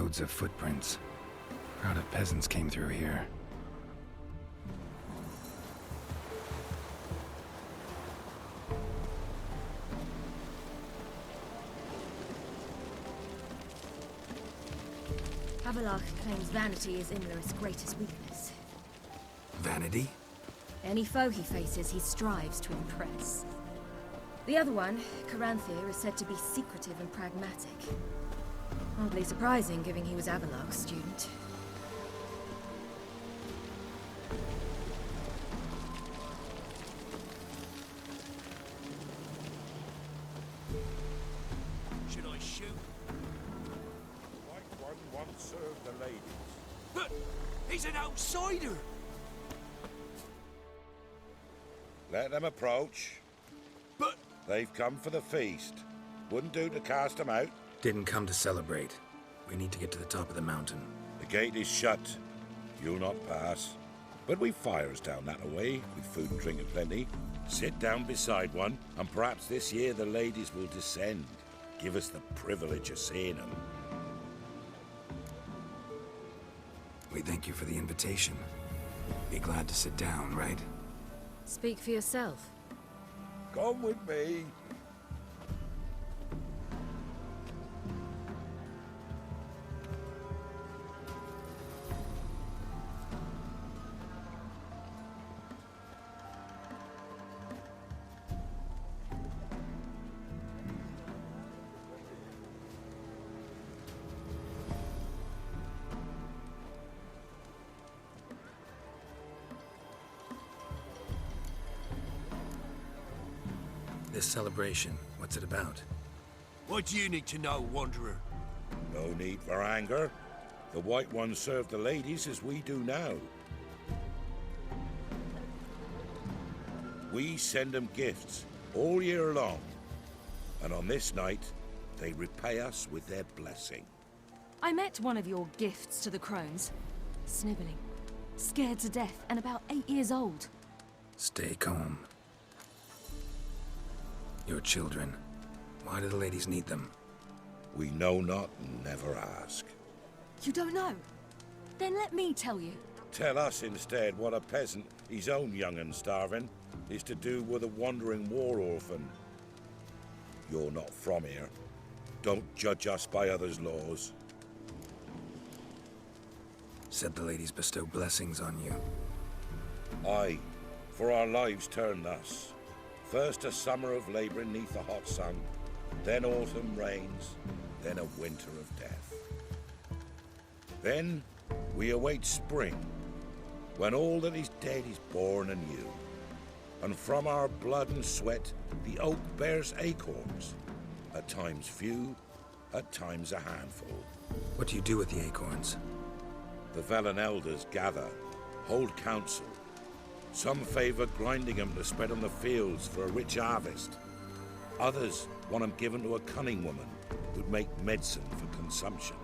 Loads of footprints. Crowd of peasants came through here. Abelard claims vanity is Imlerith's greatest weakness. Vanity? Any foe he faces, he strives to impress. The other one, Caranthir, is said to be secretive and pragmatic. Oddly surprising, given he was Abelard's student. Should I shoot? White one once served the ladies. But he's an outsider! Let them approach. But They've come for the feast. Wouldn't do to cast them out. Didn't come to celebrate. We need to get to the top of the mountain. The gate is shut. You'll not pass. But we've fires down that way, with food and drink aplenty. Sit down beside one, and perhaps this year the ladies will descend. Give us the privilege of seeing them. We thank you for the invitation. Be glad to sit down, right? Speak for yourself. Come with me. This celebration, what's it about? what do you need to know, Wanderer? No need for anger. The White Ones serve the ladies as we do now. We send them gifts all year long. And on this night, they repay us with their blessing. I met one of your gifts to the crones. Snivelling, scared to death, and about 8 years old. Stay calm. Your children. Why do the ladies need them? We know not and never ask. You don't know? Then let me tell you. Tell us instead what a peasant, his own young and starving, is to do with a wandering war orphan. You're not from here. Don't judge us by others' laws. Said the ladies bestow blessings on you. Aye, for our lives turn thus. First a summer of labouring neath the hot sun, then autumn rains, then a winter of death. Then we await spring, when all that is dead is born anew. And from our blood and sweat the oak bears acorns, at times few, at times a handful. What do you do with the acorns? The Velen elders gather, hold council. Some favour grinding them to spread on the fields for a rich harvest. Others want them given to a cunning woman who'd make medicine for consumption.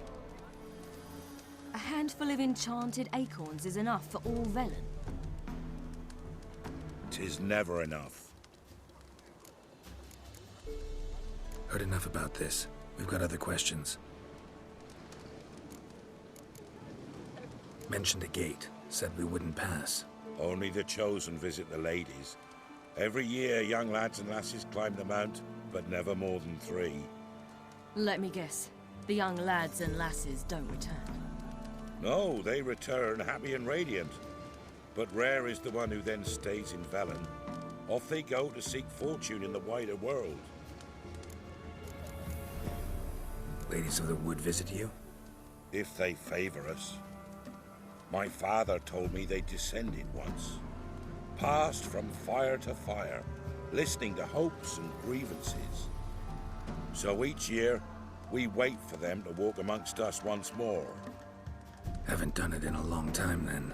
A handful of enchanted acorns is enough for all Velen. 'Tis never enough. Heard enough about this. We've got other questions. Mentioned a gate. Said we wouldn't pass. Only the chosen visit the ladies. Every year young lads and lasses climb the mount, but never more than 3. Let me guess. The young lads and lasses don't return. No, they return happy and radiant. But rare is the one who then stays in Velen. Off they go to seek fortune in the wider world. Ladies of the wood visit you? If they favour us. My father told me they descended once. Passed from fire to fire, listening to hopes and grievances. So each year, we wait for them to walk amongst us once more. Haven't done it in a long time then.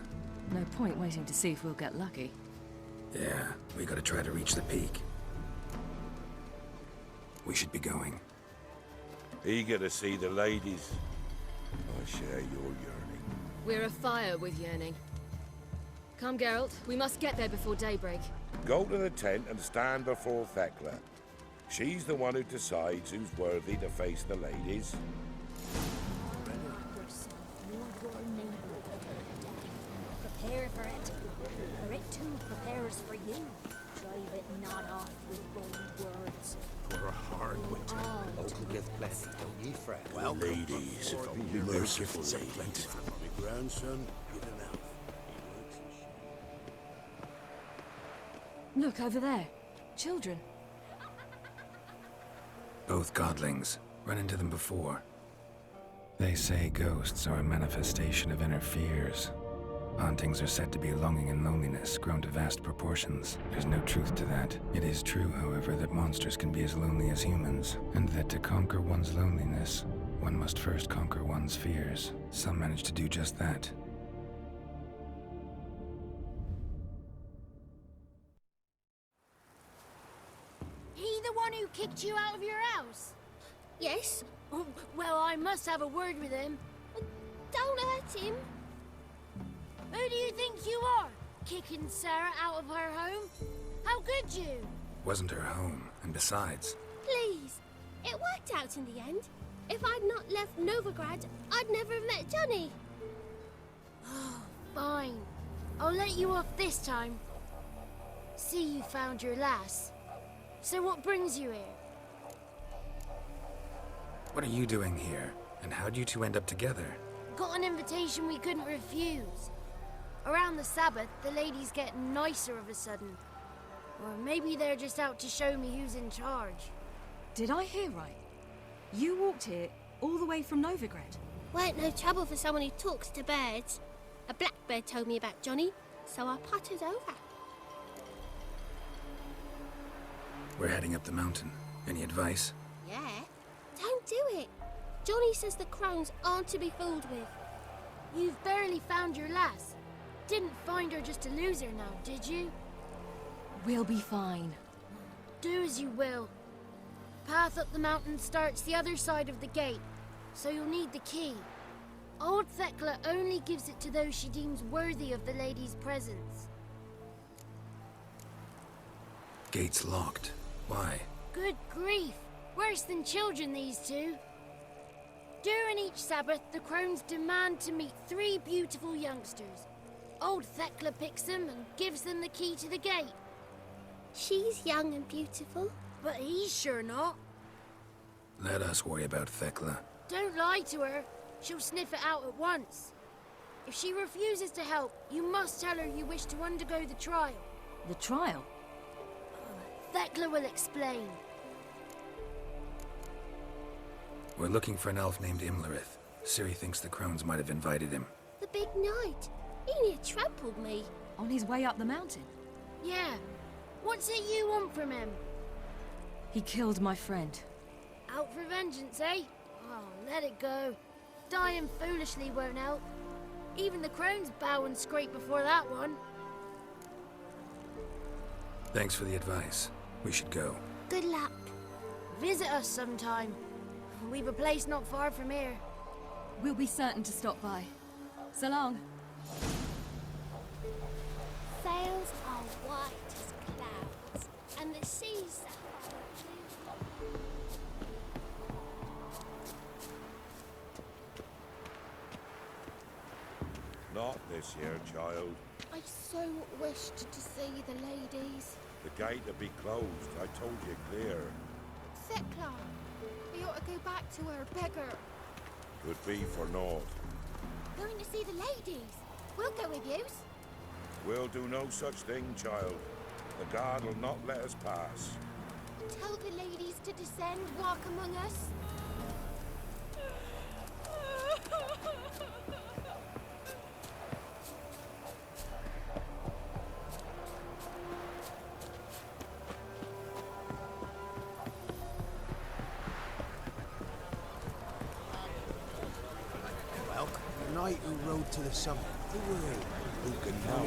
No point waiting to see if we'll get lucky. Yeah, we gotta try to reach the peak. We should be going. Eager to see the ladies. I share your yearning. We're afire with yearning. Come, Geralt. We must get there before daybreak. Go to the tent and stand before Thecla. She's the one who decides who's worthy to face the ladies. for it. For it too prepares for you. Drive it not off with bold words. For a hard winter. Local gift plenty, don't ye fret. Well, Ladies, if only merciful ladies. My grandson, get him out. Look, over there. Children. Both godlings. Run into them before. They say ghosts are a manifestation of inner fears. Hauntings are said to be longing and loneliness grown to vast proportions. There's no truth to that. It is true, however, that monsters can be as lonely as humans, and that to conquer one's loneliness, one must first conquer one's fears. Some manage to do just that. He the one who kicked you out of your house? Yes. Oh, well, I must have a word with him. Don't hurt him. Who do you think you are? Kicking Sarah out of her home? How could you? Wasn't her home, and besides... Please. It worked out in the end. If I'd not left Novigrad, I'd never have met Johnny. Fine. I'll let you off this time. See, you found your lass. So what brings you here? What are you doing here? And how'd you two end up together? Got an invitation we couldn't refuse. Around the Sabbath, the ladies get nicer of a sudden. Or maybe they're just out to show me who's in charge. Did I hear right? You walked here all the way from Novigrad? Weren't no trouble for someone who talks to birds. A blackbird told me about Johnny, so I pottered over. We're heading up the mountain. Any advice? Yeah? Don't do it. Johnny says the crones aren't to be fooled with. You've barely found your lass. Didn't find her just to lose her now, did you? We'll be fine. Do as you will. Path up the mountain starts the other side of the gate, so you'll need the key. Old Thecla only gives it to those she deems worthy of the lady's presence. Gate's locked. Why? Good grief! Worse than children, these two. During each Sabbath, the crones demand to meet 3 beautiful youngsters. Old Thecla picks them and gives them the key to the gate. She's young and beautiful. But he's sure not. Let us worry about Thecla. Don't lie to her. She'll sniff it out at once. If she refuses to help, you must tell her you wish to undergo the trial. The trial? Thecla will explain. We're looking for an elf named Imlerith. Ciri thinks the crones might have invited him. The big knight. He near trampled me. On his way up the mountain? Yeah. What's it you want from him? He killed my friend. Out for vengeance, eh? Oh, let it go. Dying foolishly won't help. Even the crones bow and scrape before that one. Thanks for the advice. We should go. Good luck. Visit us sometime. We've a place not far from here. We'll be certain to stop by. So long. Sails are white as clouds, and the sea's sapphire blue. Not this year, child. I so wished to see the ladies. The gate will be closed. I told you clear. Thecla, we ought to go back to her, beggar. Could be for naught. Going to see the ladies. We'll go with you. We'll do no such thing, child. The guard will not let us pass. Tell the ladies to descend, walk among us. The knight who rode to the summit. Who were they? Who can know?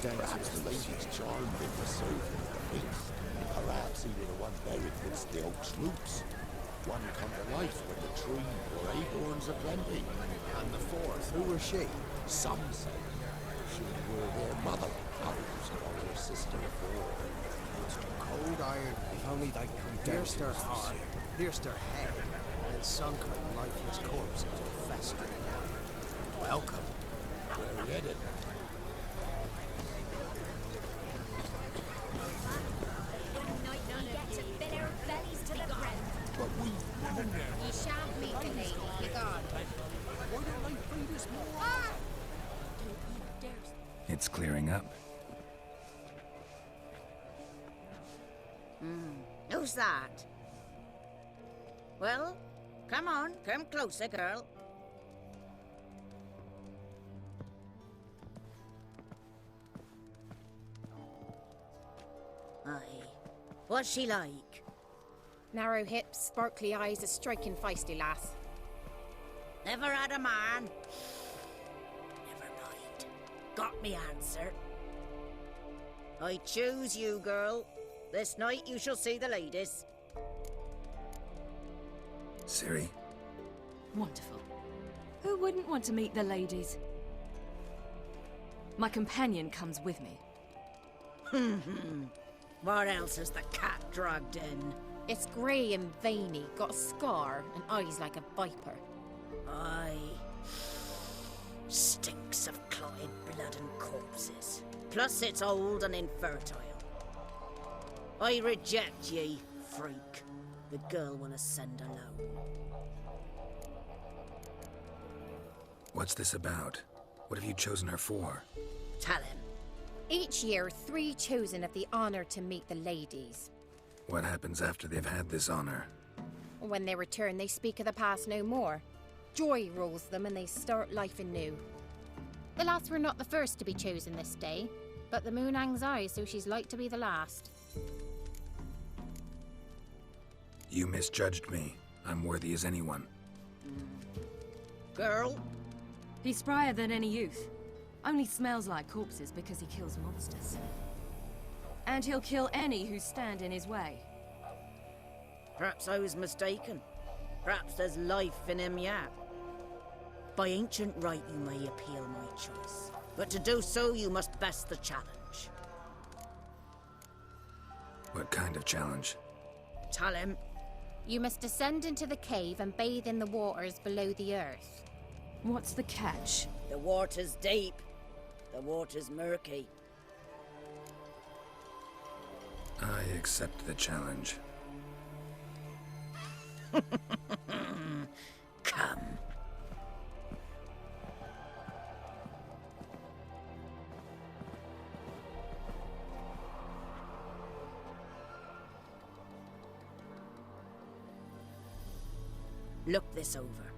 Perhaps the ladies charmed him for serving the faith. Perhaps he were the one buried amidst the oak troops. One come to life when the tree were acorns aplenty. And the fourth, who were she? Some say she were their mother. Others call her sister Four. It's cold iron. If only they could pierced her heart, pierced her head, and sunk her lifeless corpse into a festering. Welcome. We're headed. You shan't meet the lady. You gone. Why don't they feed us more? Ah! Don't you dare. It's clearing up. Who's that? Well, come on, come closer, girl. Aye. What's she like? Narrow hips, sparkly eyes, a striking feisty lass. Never had a man. Never mind. Got me answer. I choose you, girl. This night you shall see the ladies. Ciri, Wonderful. Who wouldn't want to meet the ladies? My companion comes with me. What else has the cat dragged in? It's grey and veiny, got a scar, and eyes like a viper. Aye. Stinks of clotted blood and corpses. Plus it's old and infertile. I reject ye, freak. The girl wanna send alone. what's this about? What have you chosen her for? Tell him. Each year, 3 chosen have the honour to meet the ladies. What happens after they've had this honor? When they return, they speak of the past no more. Joy rules them and they start life anew. The lads were not the first to be chosen this day, but the moon hangs high, so she's like to be the last. You misjudged me. I'm worthy as anyone. Girl? He's sprier than any youth. Only smells like corpses because he kills monsters. And he'll kill any who stand in his way. Perhaps I was mistaken. Perhaps there's life in him yet. By ancient right you may appeal my choice. But to do so you must best the challenge. What kind of challenge? Tell him. You must descend into the cave and bathe in the waters below the earth. What's the catch? The water's deep. The water's murky. I accept the challenge. Come. Look this over.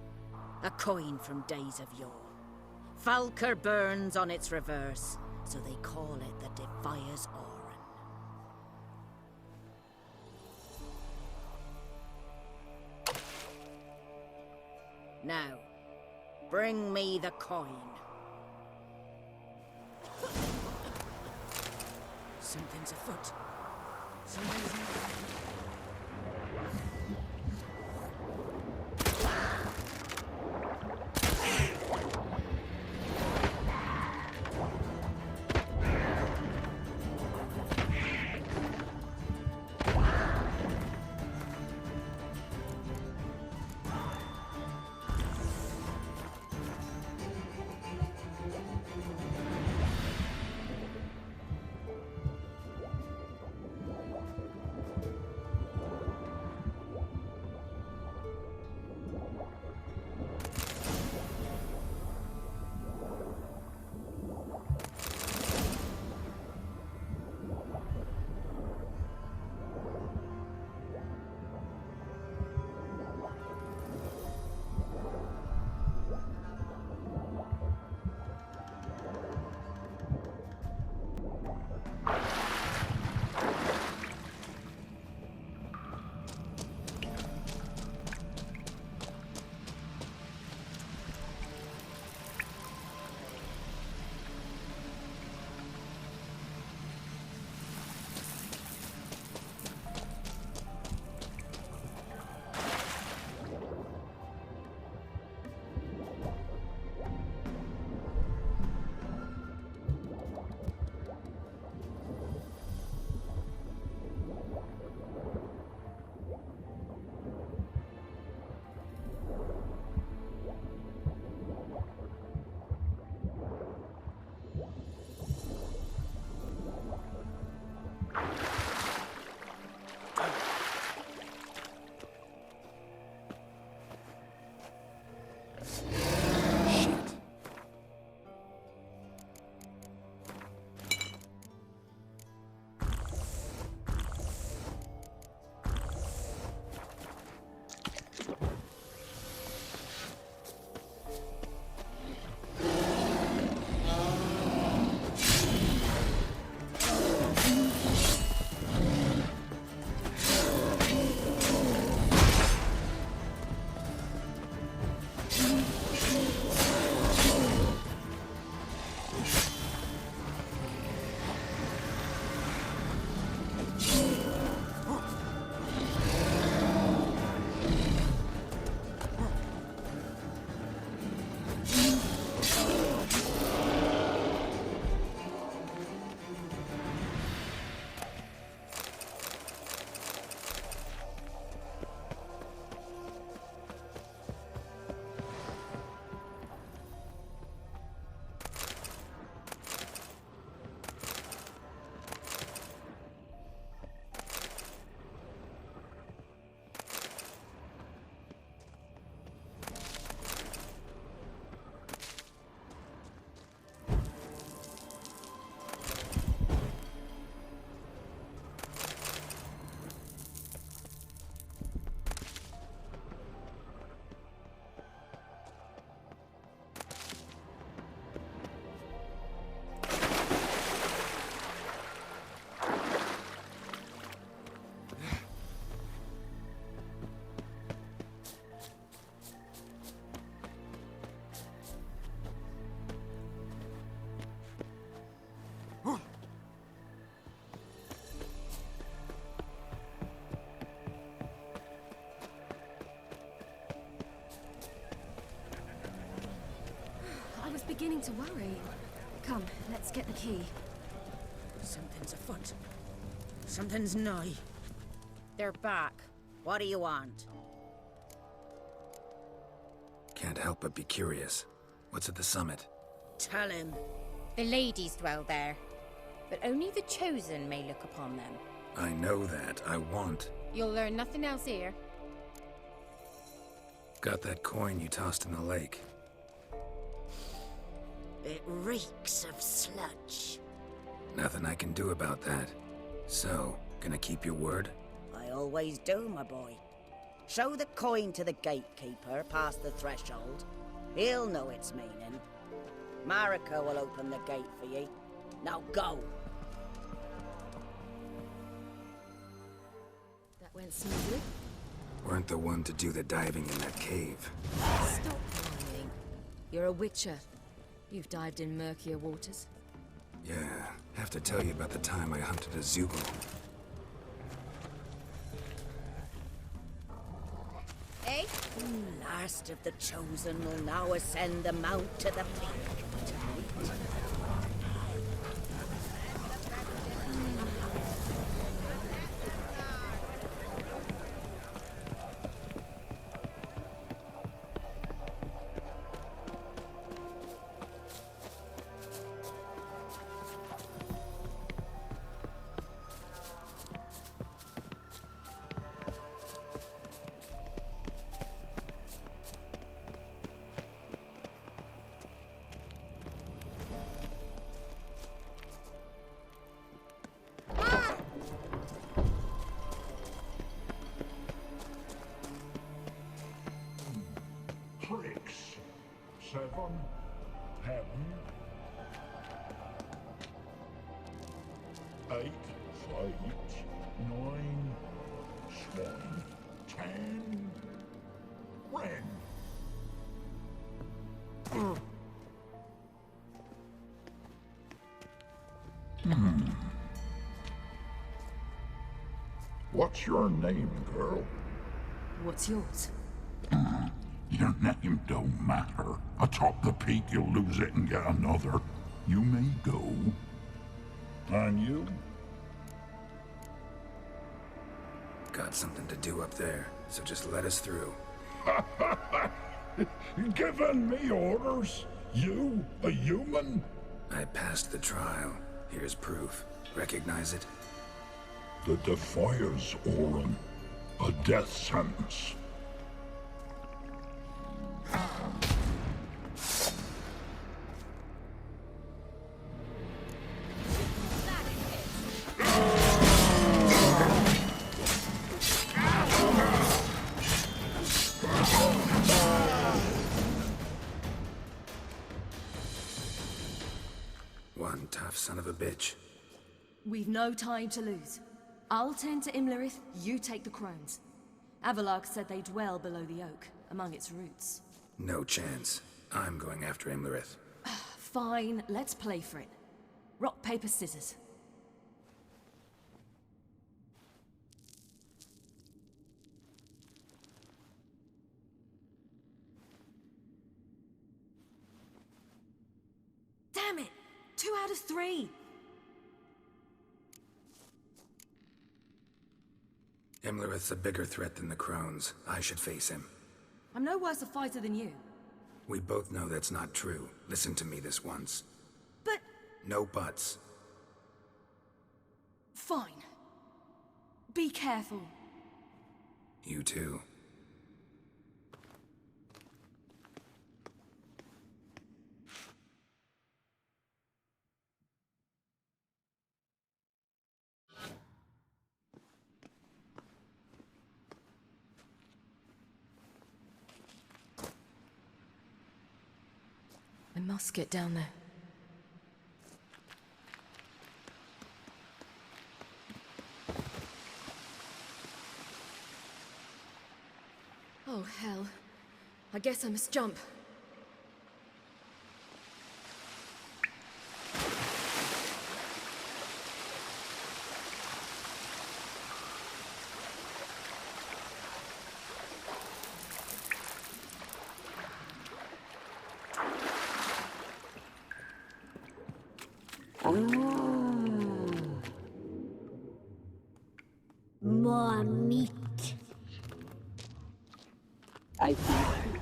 A coin from days of yore. Falker burns on its reverse, so they call it the Defier's Oran. Now, bring me the coin. Something's afoot. Somebody's in the beginning to worry. Come, let's get the key. Something's afoot. Something's nigh. They're back. What do you want? Can't help but be curious. What's at the summit? Tell him. The ladies dwell there, but only the chosen may look upon them. I know that. I want. You'll learn nothing else here. Got that coin you tossed in the lake. It reeks of sludge. Nothing I can do about that. So, gonna keep your word? I always do, my boy. Show the coin to the gatekeeper past the threshold. He'll know its meaning. Marika will open the gate for ye. Now go! That went smoothly. Weren't the one to do the diving in that cave. Stop lying. You're a witcher. You've dived in murkier waters. Yeah, have to tell you about the time I hunted a Zugel. Eh? Last of the chosen will now ascend the mount to the peak to meet. Six, seven, heaven, 8, 8, 9, swine, 10, wren. What's your name, girl? What's yours? Your name don't matter. Atop the peak, you'll lose it and get another. You may go. And you? Got something to do up there, so just let us through. Giving me orders? You, a human? I passed the trial. Here's proof. Recognize it? The Defier's Orin. A death sentence. One tough son of a bitch. We've no time to lose. I'll tend to Imlerith, you take the crones. Avalok said they dwell below the oak, among its roots. No chance. I'm going after Imlerith. Fine, let's play for it. Rock, paper, scissors. Damn it! 2 out of 3! Imlerith's a bigger threat than the crones. I should face him. I'm no worse a fighter than you. We both know that's not true. Listen to me this once. But... No buts. Fine. Be careful. You too. I must get down there. Oh, hell. I guess I must jump. I think.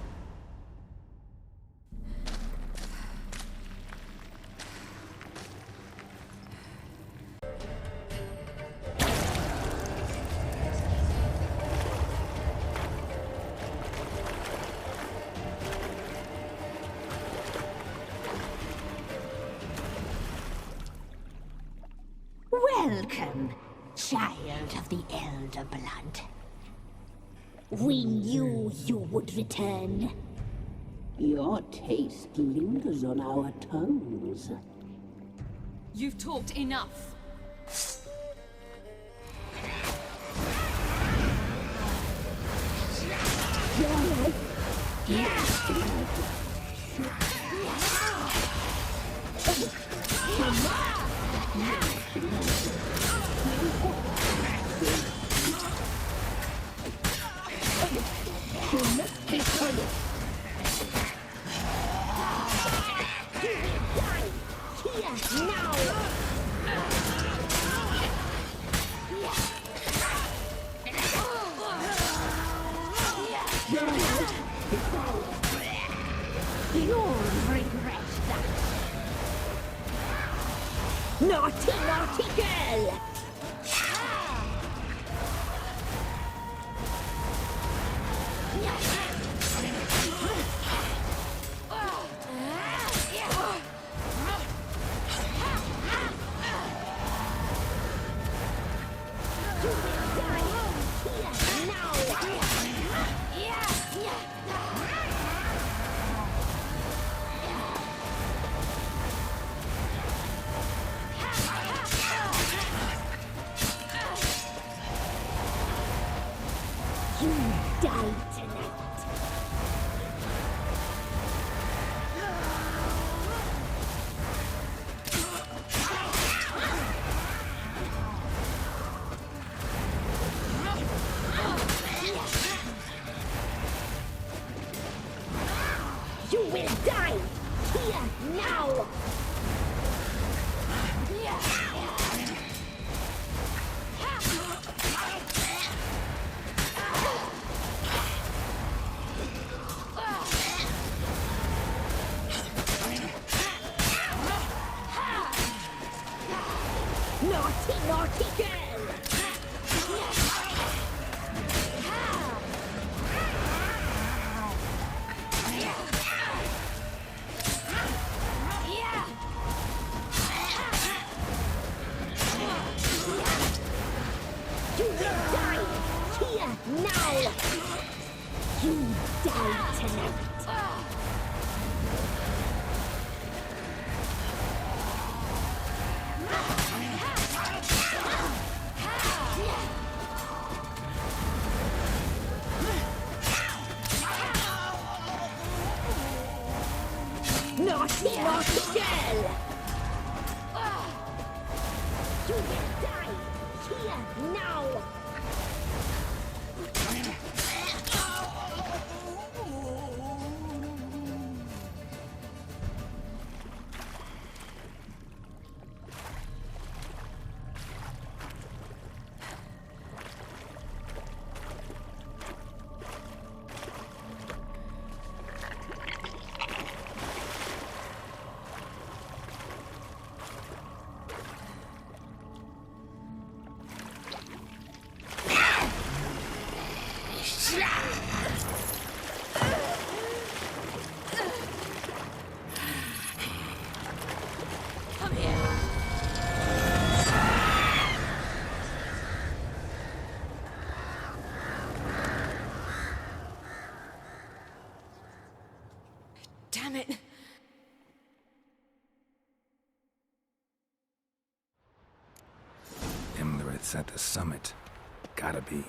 Welcome, child of the elder blood. We knew you would return. Your taste lingers on our tongues. You've talked enough. You'll regret that. Naughty, naughty girl! Damn it! Imlerith's at the summit. Gotta be.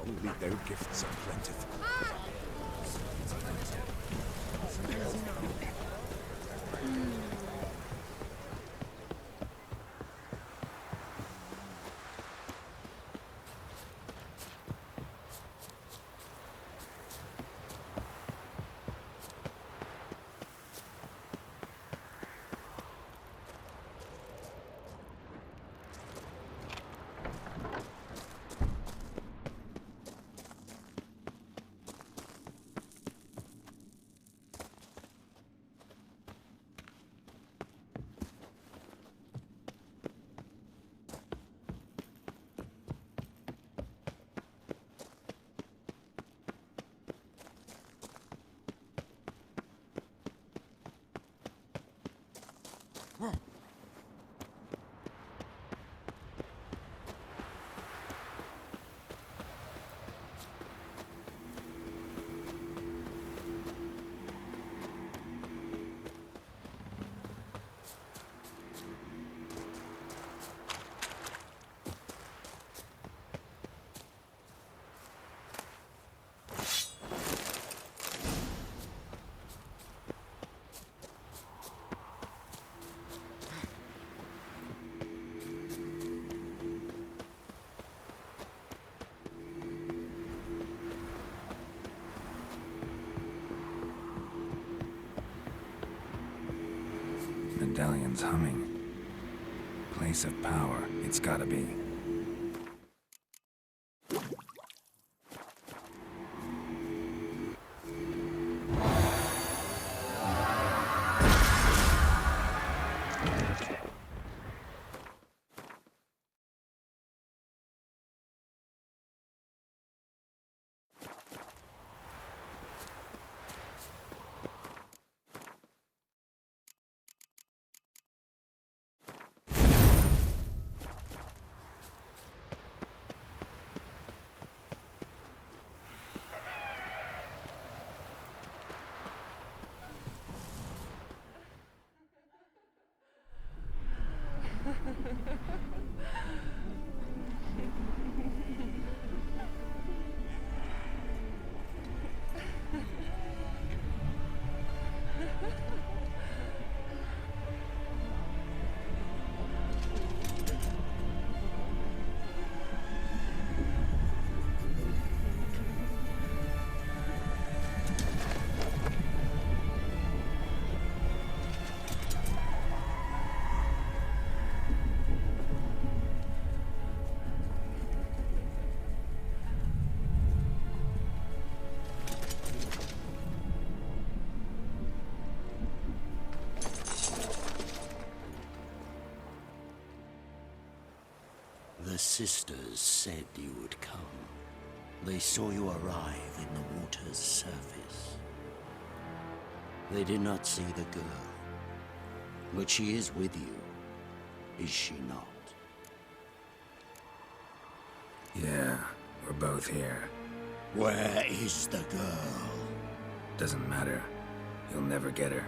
only their gifts are plentiful. Medallion's humming. Place of power, it's gotta be. The sisters said you would come. They saw you arrive in the water's surface. They did not see the girl. But she is with you, is she not? Yeah, we're both here. Where is the girl? Doesn't matter. You'll never get her.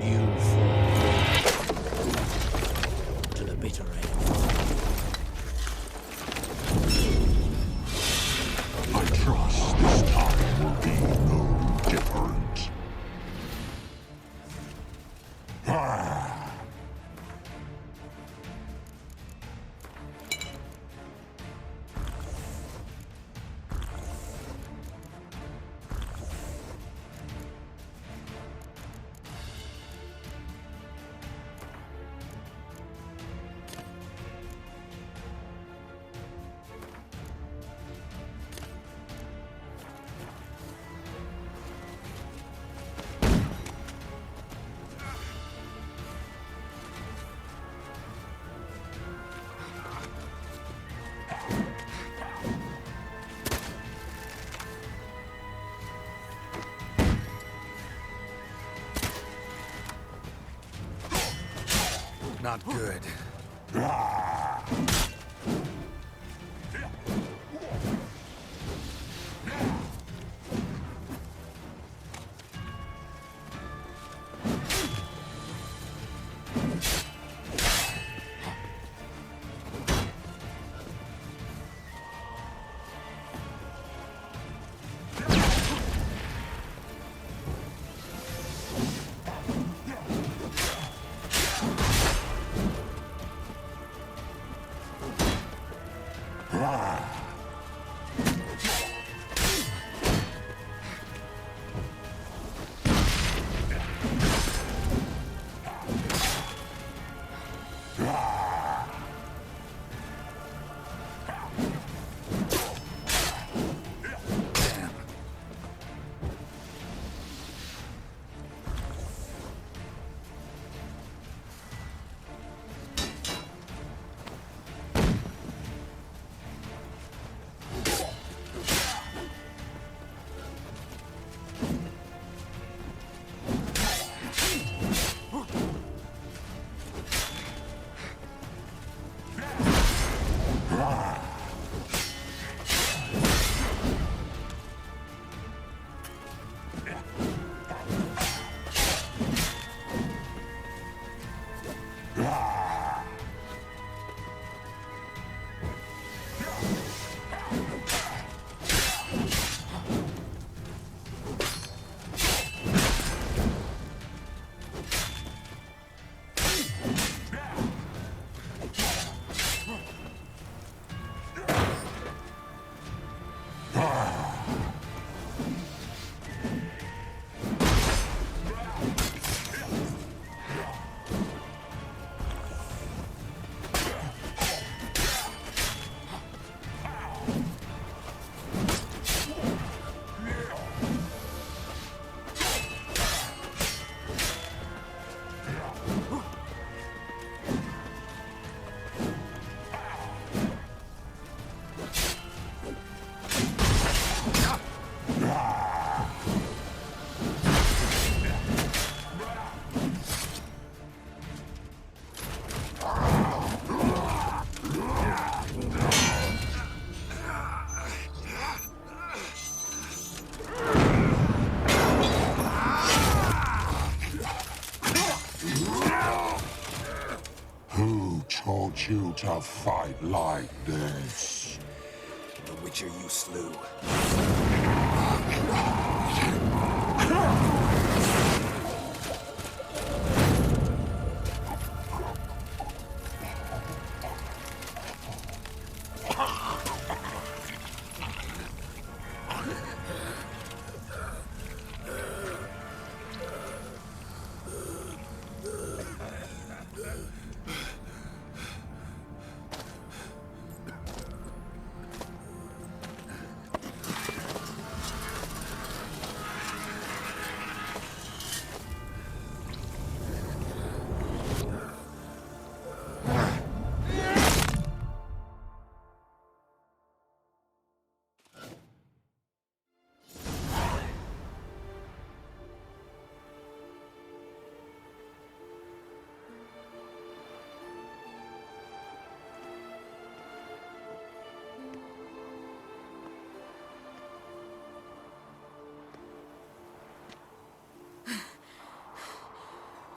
You fall to the bitter end. I trust this time will be no different. Not good. to fight like this. The Witcher you slew.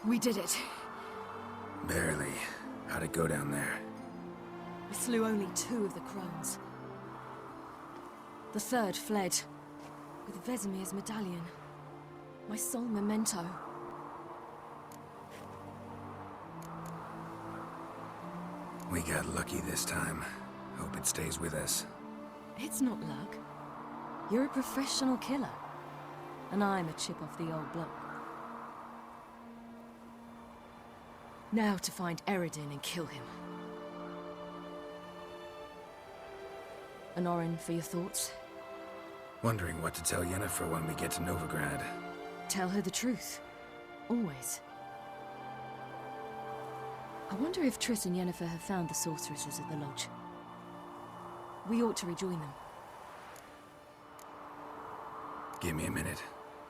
We did it. Barely. How'd it go down there? We slew only 2 of the crones. The 3rd fled, with Vesemir's medallion. My sole memento. We got lucky this time. Hope it stays with us. It's not luck. You're a professional killer. And I'm a chip off the old block. Now to find Eredin and kill him. An Orin for your thoughts? Wondering what to tell Yennefer when we get to Novigrad. Tell her the truth. Always. I wonder if Triss and Yennefer have found the sorceresses at the lodge. We ought to rejoin them. Give me a minute.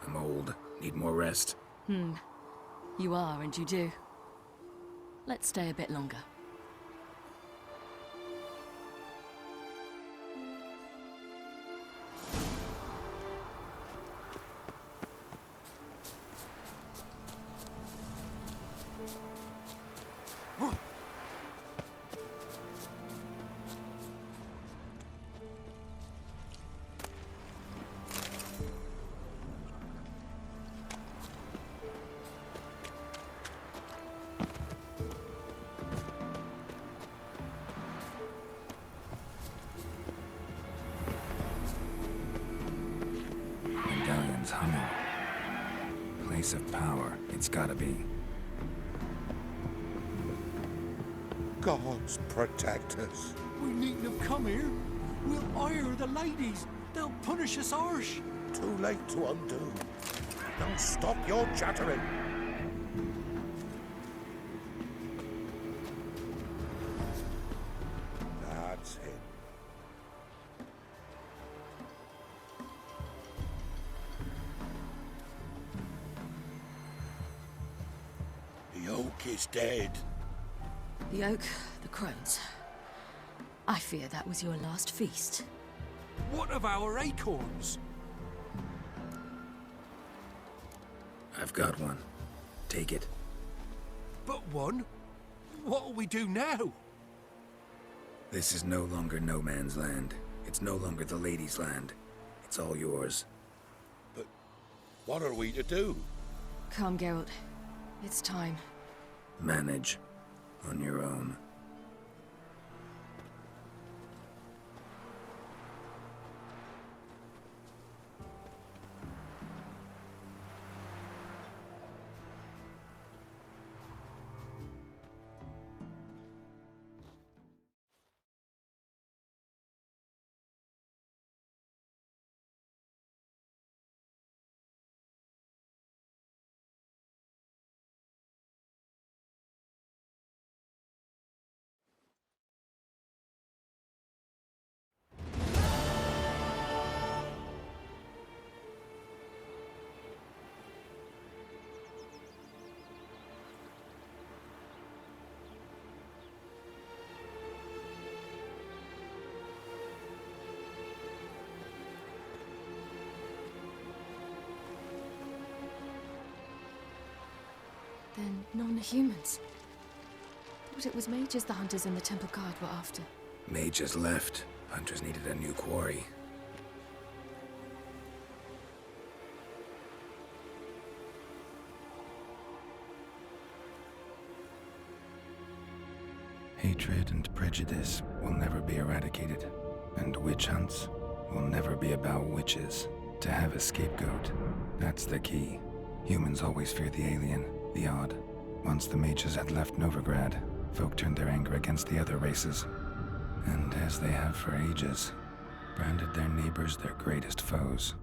I'm old. Need more rest. You are, and you do. Let's stay a bit longer. Humming. Place of power, it's gotta be. Gods protect us. We needn't have come here. We'll hire the ladies. They'll punish us harsh. Too late to undo. Now stop your chattering. That's him. The oak is dead. The oak, the crones. I fear that was your last feast. What of our acorns? I've got one. Take it. But one? What'll we do now? This is no longer no man's land. It's no longer the lady's land. It's all yours. But what are we to do? Come, Geralt. It's time. Manage. On your own. Then non-humans. What thought it was mages the hunters and the temple guard were after. Mages left. Hunters needed a new quarry. Hatred and prejudice will never be eradicated, and witch hunts will never be about witches. To have a scapegoat, that's the key. Humans always fear the alien, the odd. Once the mages had left Novigrad, folk turned their anger against the other races. And as they have for ages, branded their neighbors their greatest foes.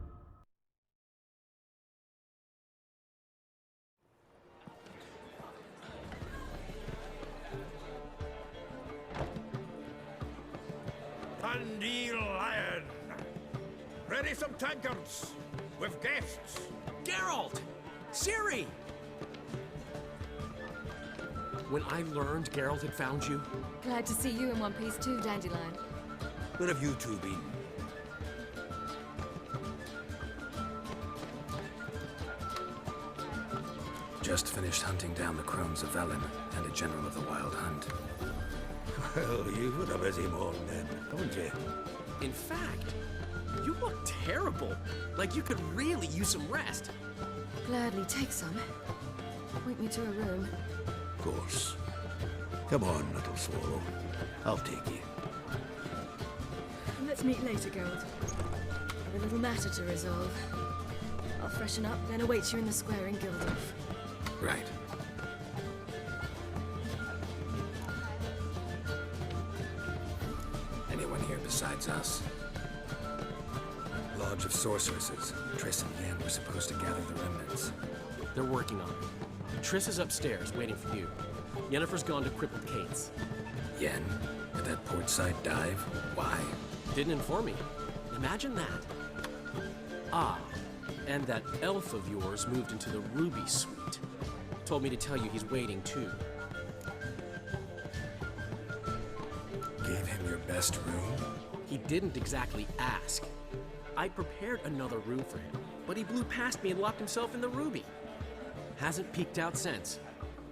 Dandelion! Ready some tankards with guests. Geralt! Ciri! When I learned Geralt had found you... Glad to see you in one piece too, Dandelion. Where have you two been? Just finished hunting down the crones of Velen and a general of the Wild Hunt. Well, you've had a busy morning then, haven't you? In fact, you look terrible. Like you could really use some rest. Gladly take some. Point me to a room. Of course. Come on, little swallow. I'll take you. Let's meet later, Geralt. I've a little matter to resolve. I'll freshen up, then await you in the square in Gildorf. Right. Anyone here besides us? Lodge of Sorceresses. Triss and Yen were supposed to gather the remnants. They're working on it. Triss is upstairs, waiting for you. Yennefer's gone to crippled Kate's. Yen? At that portside dive? Why? Didn't inform me. Imagine that. Ah, and that elf of yours moved into the Ruby Suite. Told me to tell you he's waiting too. Gave him your best room? He didn't exactly ask. I prepared another room for him, but he blew past me and locked himself in the Ruby. Hasn't peeked out since.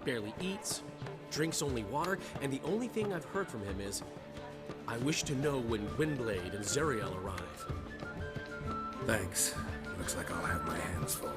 Barely eats, drinks only water, and the only thing I've heard from him is, I wish to know when Gwynblade and Zariel arrive. Thanks. Looks like I'll have my hands full.